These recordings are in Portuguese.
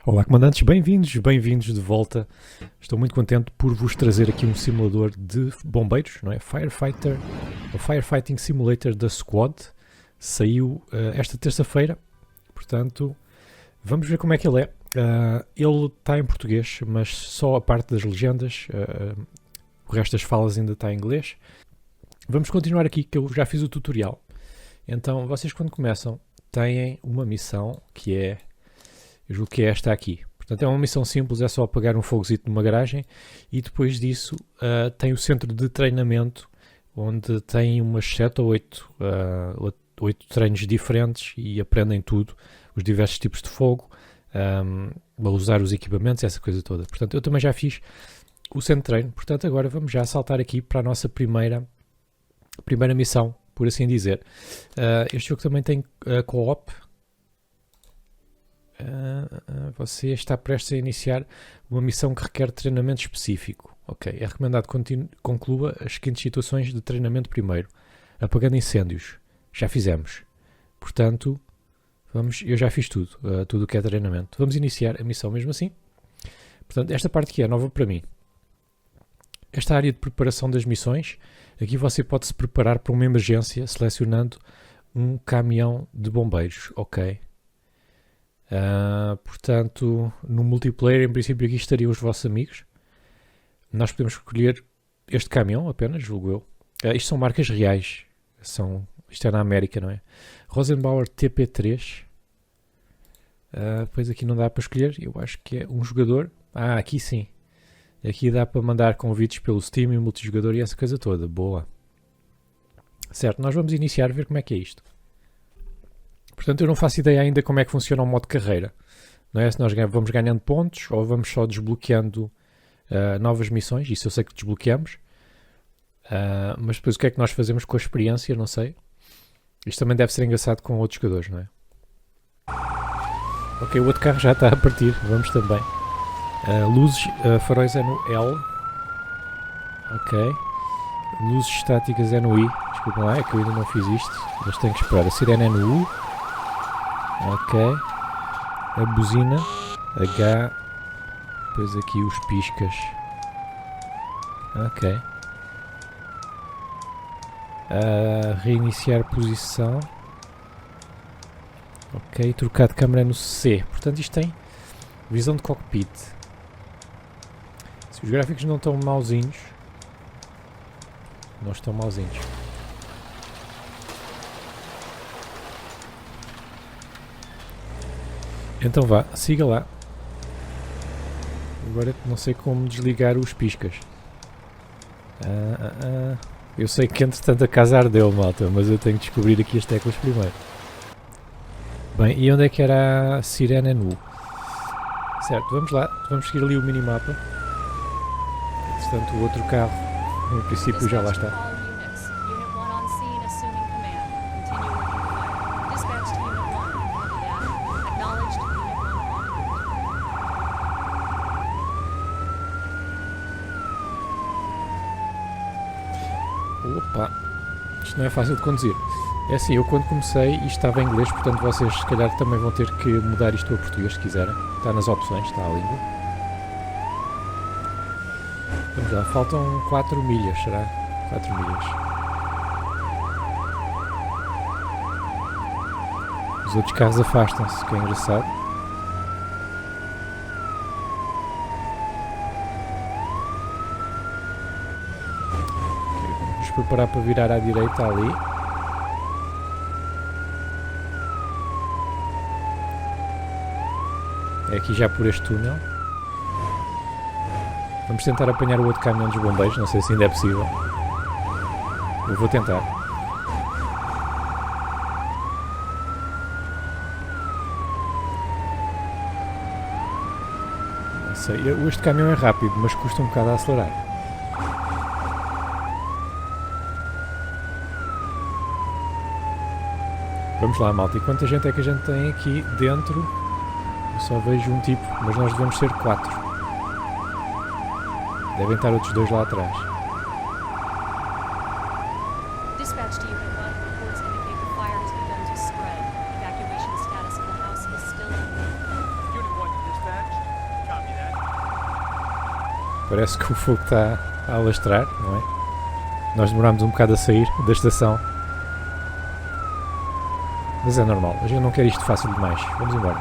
Olá, comandantes, bem-vindos de volta. Estou muito contente por vos trazer aqui um simulador de bombeiros, não é? Firefighting Simulator da Squad. Saiu esta terça-feira, portanto, vamos ver como é que ele é. Ele está em português, mas só a parte das legendas, o resto das falas ainda está em inglês. Vamos continuar aqui, que eu já fiz o tutorial. Então, vocês quando começam, têm uma missão que é... Eu julgo que é esta aqui. Portanto, é uma missão simples, é só apagar um fogozito numa garagem e depois disso tem o centro de treinamento onde tem umas 7 ou 8 treinos diferentes e aprendem tudo, os diversos tipos de fogo, a usar os equipamentos, essa coisa toda. Portanto, eu também já fiz o centro de treino, portanto agora vamos já saltar aqui para a nossa primeira missão, por assim dizer. Este jogo também tem co-op. Você está prestes a iniciar uma missão que requer treinamento específico. Ok, é recomendado que conclua as seguintes situações de treinamento primeiro. Apagando incêndios. Já fizemos. Portanto, eu já fiz tudo o que é treinamento. Vamos iniciar a missão mesmo assim. Portanto, esta parte aqui é nova para mim. Esta área de preparação das missões, aqui você pode se preparar para uma emergência selecionando um caminhão de bombeiros. Ok. Portanto, no multiplayer, em princípio, aqui estariam os vossos amigos. Nós podemos escolher este caminhão apenas, julgo eu. Isto são marcas reais. Isto é na América, não é? Rosenbauer TP3. Depois aqui não dá para escolher. Eu acho que é um jogador. Aqui sim. Aqui dá para mandar convites pelo Steam e multijogador e essa coisa toda. Boa. Certo, nós vamos iniciar a ver como é que é isto. Portanto, eu não faço ideia ainda como é que funciona o modo carreira. Não é se nós vamos ganhando pontos ou vamos só desbloqueando novas missões. Isso eu sei que desbloqueamos. Mas depois o que é que nós fazemos com a experiência, não sei. Isto também deve ser engraçado com outros jogadores, não é? Ok, o outro carro já está a partir. Vamos também. Luzes, faróis é no L. Ok. Luzes estáticas é no I. Desculpa lá, é que eu ainda não fiz isto. Mas tenho que esperar. A sirene é no U. Ok. A buzina. H. Depois aqui os piscas. Ok. Reiniciar posição. Ok. Trocar de câmera no C. Portanto isto tem visão de cockpit. Se os gráficos não estão mauzinhos. Não estão mauzinhos. Então vá, siga lá. Agora não sei como desligar os piscas. Eu sei que entretanto a casa ardeu, malta, mas eu tenho que descobrir aqui as teclas primeiro. Bem, e onde é que era a sirene nu? Certo, vamos lá, vamos seguir ali o minimapa. Entretanto o outro carro, em princípio já lá está. Opa, isto não é fácil de conduzir. É assim, eu quando comecei isto estava em inglês, portanto vocês se calhar também vão ter que mudar isto para português se quiserem. Está nas opções, está a língua. Vamos lá, faltam 4 milhas, será? 4 milhas. Os outros carros afastam-se, que é engraçado. Preparar para virar à direita ali. É aqui já por este túnel. Vamos tentar apanhar o outro caminhão dos bombeiros, não sei se ainda é possível. Eu vou tentar. Não sei, este caminhão é rápido, mas custa um bocado a acelerar. Vamos lá, malta. E quanta gente é que a gente tem aqui dentro? Eu só vejo um tipo, mas nós devemos ser 4. Devem estar outros 2 lá atrás. Dispatch to Unit 1. Reports indicate the fire has begun to spread. Evacuation status of the house is still unknown. Unit 1 to dispatch. Parece que o fogo está a alastrar, não é? Nós demorámos um bocado a sair da estação. Mas é normal, a gente não quer isto fácil demais. Vamos embora.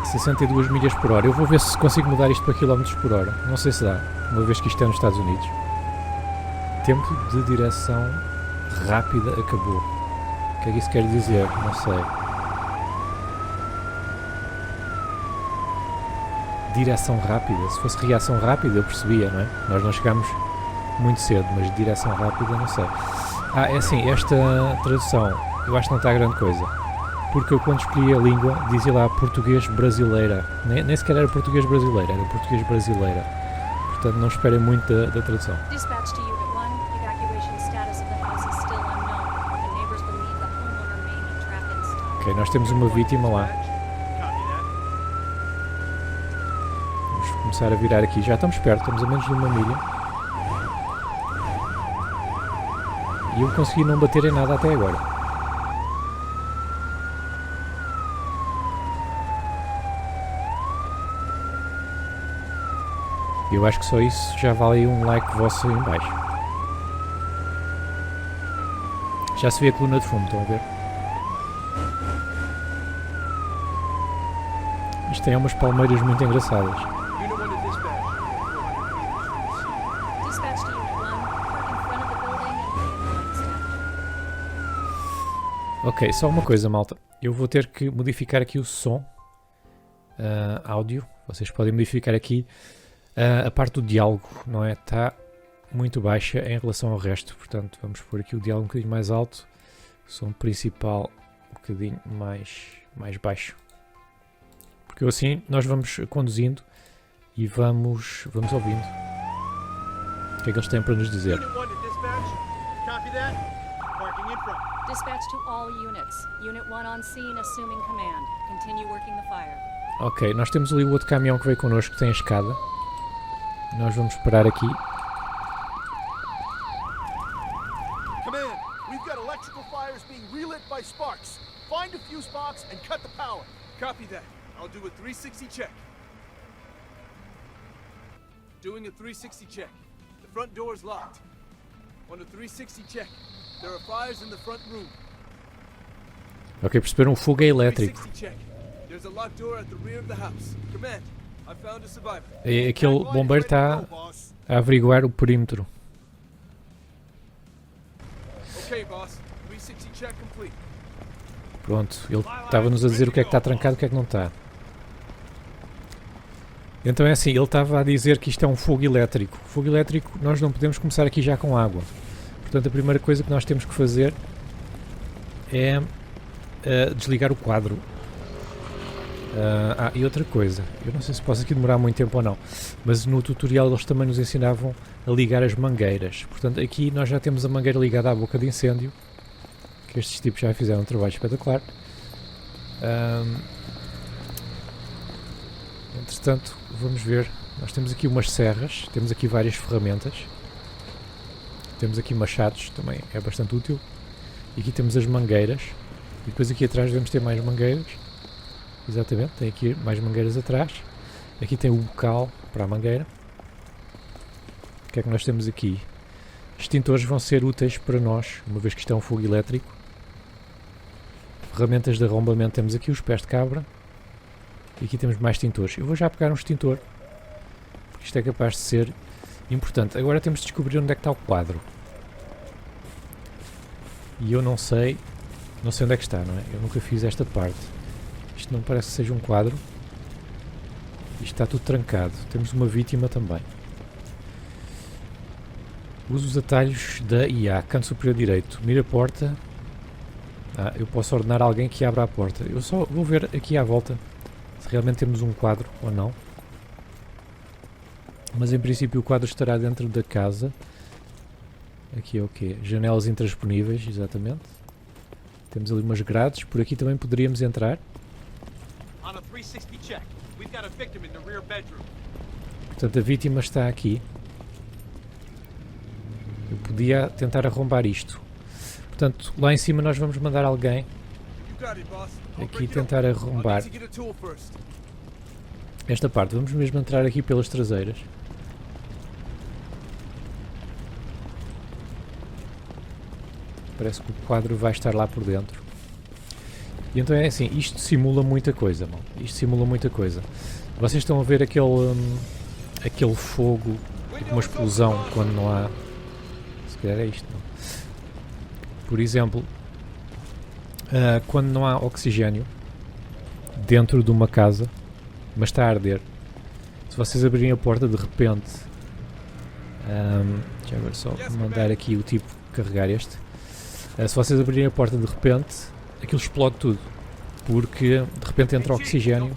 62 milhas por hora. Eu vou ver se consigo mudar isto para quilómetros por hora. Não sei se dá, uma vez que isto é nos Estados Unidos. Tempo de direção rápida acabou. O que é que isso quer dizer? Não sei. Direção rápida. Se fosse reação rápida eu percebia, não é? Nós não chegámos muito cedo, mas direção rápida não sei. É assim, esta tradução eu acho que não está a grande coisa. Porque eu quando escolhi a língua dizia lá português brasileira. Nem sequer era português brasileira, era português brasileira. Portanto não esperem muito da tradução. Dispatch to Unit 1. Evacuation status of the house is still unknown. The neighbors believe the homeowner may be trapped inside. Ok, nós temos uma vítima lá. Vamos começar a virar aqui. Já estamos perto, estamos a menos de uma milha. E eu consegui não bater em nada até agora. Eu acho que só isso já vale um like vosso aí em baixo. Já se vê a coluna de fumo, estão a ver? Isto tem umas palmeiras muito engraçadas. Dispatch to Unit 1. Park in front of the building and be in status. Ok, só uma coisa, malta. Eu vou ter que modificar aqui o som. Áudio. Vocês podem modificar aqui. A parte do diálogo, não é? Está muito baixa em relação ao resto. Portanto, vamos pôr aqui o diálogo um bocadinho mais alto. O som principal um bocadinho mais baixo. Porque assim nós vamos conduzindo e vamos ouvindo. O que é que eles têm para nos dizer? Dispatch to all units. Unit 1 on scene assuming command. Continue working the fire. Ok, nós temos ali o outro caminhão que veio connosco, que tem a escada. Nós vamos parar aqui. Command, we've got electrical fires being relit by sparks. Find a few spots and cut the power. Copy that. I'll do a 360 check. Doing a 360 check. The front door is locked. On a 360 check, there are fires in the front room. Ok, perceberam? O fogo é elétrico. 360 check. There's a locked door at the rear of the house. Command, I found a survivor. Aquele bombeiro está a averiguar o perímetro. Okay, boss. 360 check complete. Pronto, ele estava-nos a dizer o que é que está trancado e o que é que não está. Então é assim, ele estava a dizer que isto é um fogo elétrico. Fogo elétrico, nós não podemos começar aqui já com água. Portanto, a primeira coisa que nós temos que fazer é desligar o quadro. E outra coisa, eu não sei se posso aqui demorar muito tempo ou não, mas no tutorial eles também nos ensinavam a ligar as mangueiras. Portanto, aqui nós já temos a mangueira ligada à boca de incêndio, que estes tipos já fizeram um trabalho espetacular. Entretanto, vamos ver, nós temos aqui umas serras, temos aqui várias ferramentas, temos aqui machados, também é bastante útil, e aqui temos as mangueiras, e depois aqui atrás devemos ter mais mangueiras. Exatamente, tem aqui mais mangueiras atrás. Aqui tem o bocal para a mangueira. O que é que nós temos aqui? Extintores vão ser úteis para nós, uma vez que isto é um fogo elétrico. Ferramentas de arrombamento, temos aqui os pés de cabra. E aqui temos mais extintores. Eu vou já pegar um extintor, porque isto é capaz de ser importante. Agora temos de descobrir onde é que está o quadro. E eu não sei onde é que está, não é? Eu nunca fiz esta parte. Isto não parece que seja um quadro. Isto está tudo trancado. Temos uma vítima também. Uso os atalhos da IA. Canto superior direito. Mira a porta. Eu posso ordenar a alguém que abra a porta. Eu só vou ver aqui à volta se realmente temos um quadro ou não. Mas em princípio o quadro estará dentro da casa. Aqui é o quê? Janelas intransponíveis, exatamente. Temos ali umas grades. Por aqui também poderíamos entrar. Portanto, a vítima está aqui. Eu podia tentar arrombar isto. Portanto, lá em cima nós vamos mandar alguém aqui tentar arrombar esta parte. Vamos mesmo entrar aqui pelas traseiras. Parece que o quadro vai estar lá por dentro. E então é assim, isto simula muita coisa, mal. Isto simula muita coisa. Vocês estão a ver aquele fogo, tipo uma explosão quando não há... Se calhar é isto, não? Por exemplo, quando não há oxigênio dentro de uma casa, mas está a arder. Se vocês abrirem a porta de repente, já agora só mandar aqui o tipo carregar este. Se vocês abrirem a porta de repente, aquilo explode tudo, porque de repente entra oxigênio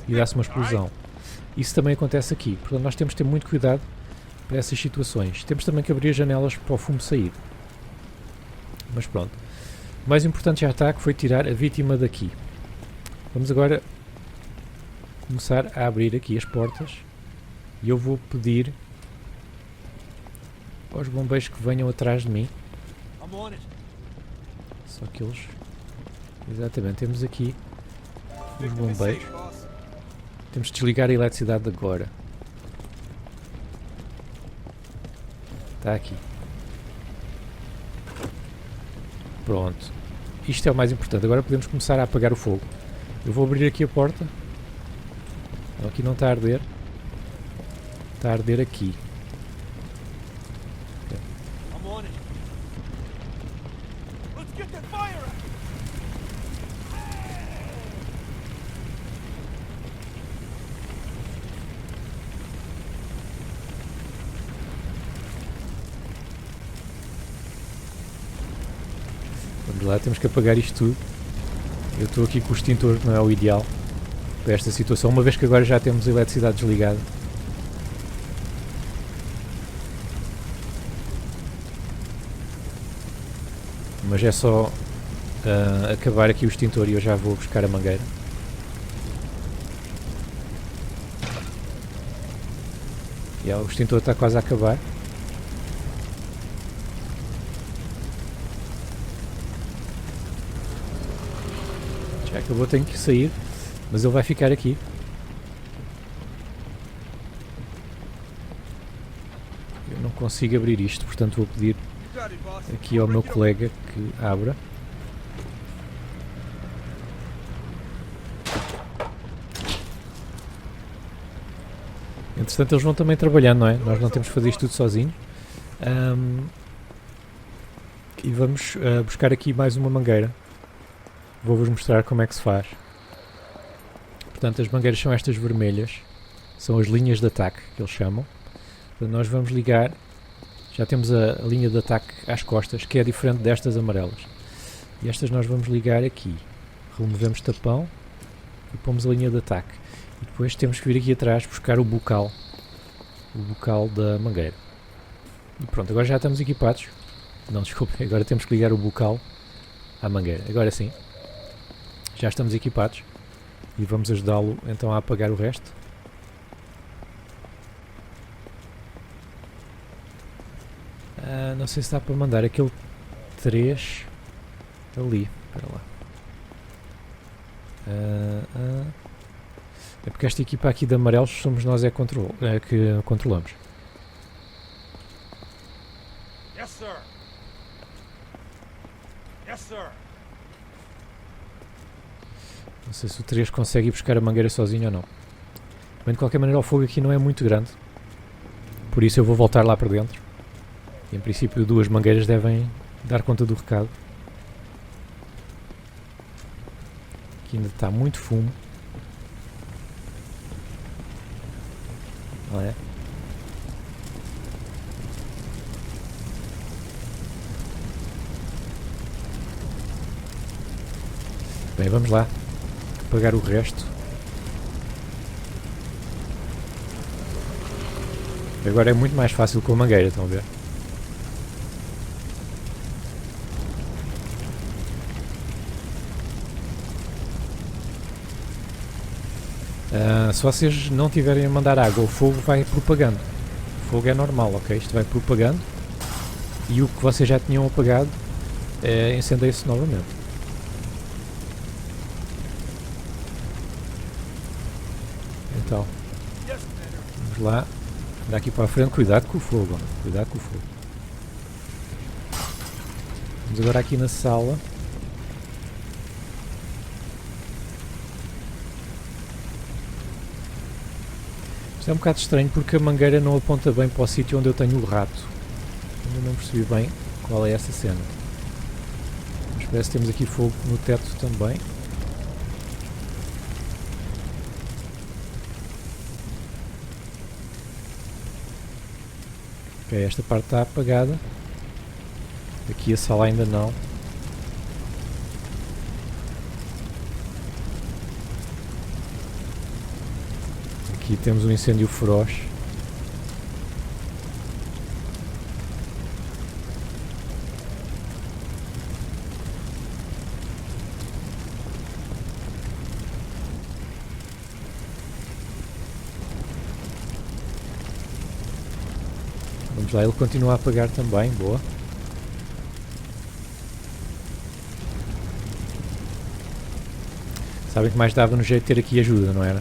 e dá-se uma explosão. Isso também acontece aqui, portanto nós temos que ter muito cuidado para essas situações. Temos também que abrir as janelas para o fumo sair. Mas pronto. O mais importante já está, que foi tirar a vítima daqui. Vamos agora começar a abrir aqui as portas e eu vou pedir aos bombeiros que venham atrás de mim. Só que eles... Exatamente, temos aqui os bombeiros. Temos de desligar a eletricidade agora. Está aqui. Pronto. Isto é o mais importante. Agora podemos começar a apagar o fogo. Eu vou abrir aqui a porta. Não, aqui não está a arder. Está a arder aqui. Vamos lá, temos que apagar isto tudo. Eu estou aqui com o extintor, que não é o ideal para esta situação, uma vez que agora já temos a eletricidade desligada. Mas é só acabar aqui o extintor e eu já vou buscar a mangueira. E o extintor está quase a acabar. Já acabou, tenho que sair, mas ele vai ficar aqui. Eu não consigo abrir isto, portanto vou pedir aqui ao meu colega que abra. Entretanto eles vão também trabalhando, não é? Nós não temos que fazer isto tudo sozinhos. E vamos buscar aqui mais uma mangueira. Vou-vos mostrar como é que se faz. Portanto, as mangueiras são estas vermelhas. São as linhas de ataque, que eles chamam. Portanto, nós vamos ligar. Já temos a linha de ataque às costas, que é diferente destas amarelas. E estas nós vamos ligar aqui. Removemos tapão e pomos a linha de ataque. E depois temos que vir aqui atrás buscar o bocal. O bocal da mangueira. E pronto, agora já estamos equipados. Não, desculpe, agora temos que ligar o bocal à mangueira. Agora sim. Já estamos equipados e vamos ajudá-lo então a apagar o resto. Não sei se dá para mandar aquele 3 ali. Espera lá. É porque esta equipa aqui de amarelos somos nós que controlamos. Yes, sir. Yes, sir. Não sei se o 3 consegue ir buscar a mangueira sozinho ou não. Bem, de qualquer maneira o fogo aqui não é muito grande. Por isso eu vou voltar lá para dentro. E, em princípio 2 mangueiras devem dar conta do recado. Aqui ainda está muito fumo. Olha. Bem, vamos lá. Apagar o resto. Agora é muito mais fácil com a mangueira, estão a ver? Se vocês não tiverem a mandar água, o fogo vai propagando. O fogo é normal, ok? Isto vai propagando. E o que vocês já tinham apagado incendeia-se novamente. tal. Yes, Commander. Vamos lá. Andar aqui para a frente. Cuidado com o fogo. Cuidado com o fogo. Vamos agora aqui na sala. Isto é um bocado estranho porque a mangueira não aponta bem para o sítio onde eu tenho o rato. Ainda não percebi bem qual é essa cena. Mas parece que temos aqui fogo no teto também. Ok, esta parte está apagada. Aqui a sala ainda não. Aqui temos um incêndio feroz. Vamos lá, ele continua a apagar também, boa. Sabem que mais dava no jeito de ter aqui ajuda, não era?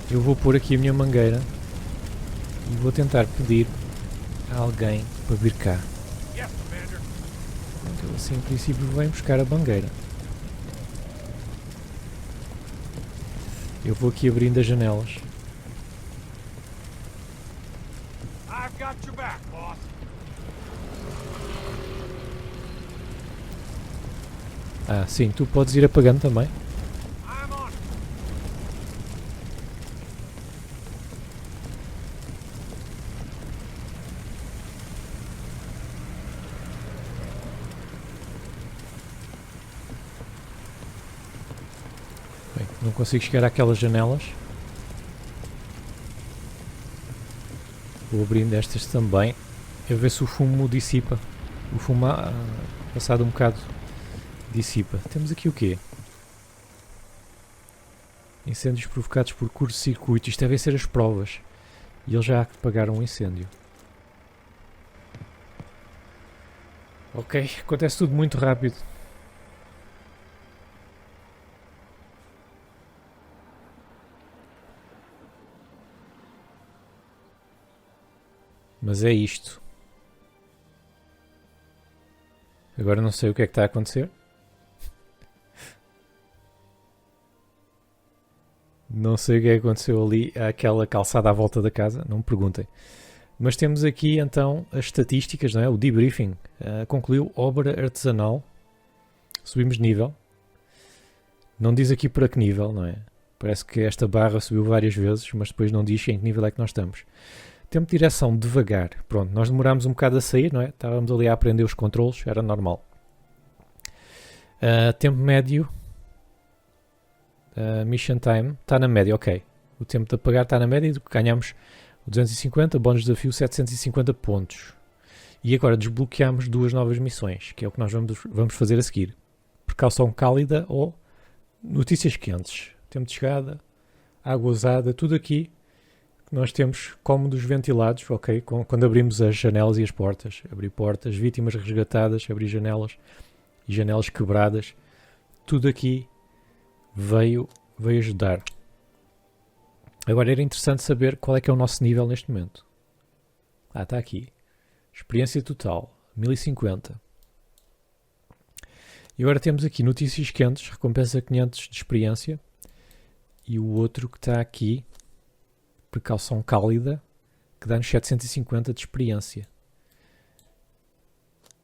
Eu vou pôr aqui a minha mangueira e vou tentar pedir a alguém para vir cá. Yes, Commander. Então, assim, em princípio, vem buscar a mangueira. Eu vou aqui abrindo as janelas. I've got your back, boss. Ah, sim, tu podes ir apagando também. I'm on it. Bem, não consigo chegar àquelas janelas. Vou abrindo estas também. A ver se o fumo dissipa. O fumo, passado um bocado, dissipa. Temos aqui o quê? Incêndios provocados por curto-circuito. Isto devem ser as provas. E eles já apagaram um incêndio. Ok, acontece tudo muito rápido. Mas é isto. Agora não sei o que é que está a acontecer. Não sei o que é que aconteceu ali àquela calçada à volta da casa, não me perguntem. Mas temos aqui então as estatísticas, não é? O debriefing. Concluiu obra artesanal. Subimos de nível. Não diz aqui para que nível, não é? Parece que esta barra subiu várias vezes, mas depois não diz em que nível é que nós estamos. Tempo de direção devagar. Pronto, nós demorámos um bocado a sair, não é? Estávamos ali a aprender os controlos, era normal. Tempo médio. Mission time. Está na média, ok. O tempo de apagar está na média. Ganhamos 250, bónus de desafio 750 pontos. E agora desbloqueamos duas novas missões, que é o que nós vamos fazer a seguir. Precaução cálida ou notícias quentes. Tempo de chegada, água usada, tudo aqui. Nós temos cômodos ventilados, ok? Quando abrimos as janelas e as portas. Abrir portas, vítimas resgatadas, abrir janelas e janelas quebradas. Tudo aqui veio ajudar. Agora era interessante saber qual é que é o nosso nível neste momento. Está aqui. Experiência total, 1050. E agora temos aqui notícias quentes, recompensa 500 de experiência. E o outro que está aqui, precaução cálida, que dá-nos 750 de experiência.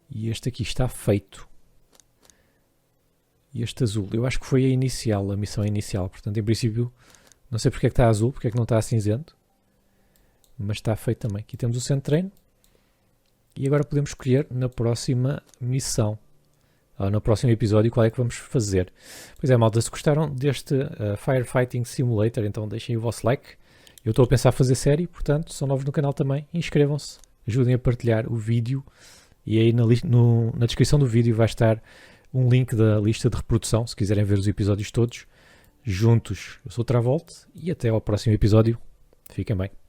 E este aqui está feito. E este azul, eu acho que foi a missão inicial. Portanto, em princípio, não sei porque é que está azul, porque é que não está cinzento. Mas está feito também. Aqui temos o centro de treino. E agora podemos escolher na próxima missão. Ou no próximo episódio qual é que vamos fazer. Pois é, malta, se gostaram deste Firefighting Simulator, então deixem o vosso like. Eu estou a pensar fazer série, portanto, se são novos no canal também, inscrevam-se. Ajudem a partilhar o vídeo. E aí na descrição do vídeo vai estar um link da lista de reprodução, se quiserem ver os episódios todos juntos. Eu sou o Travolta e até ao próximo episódio. Fiquem bem.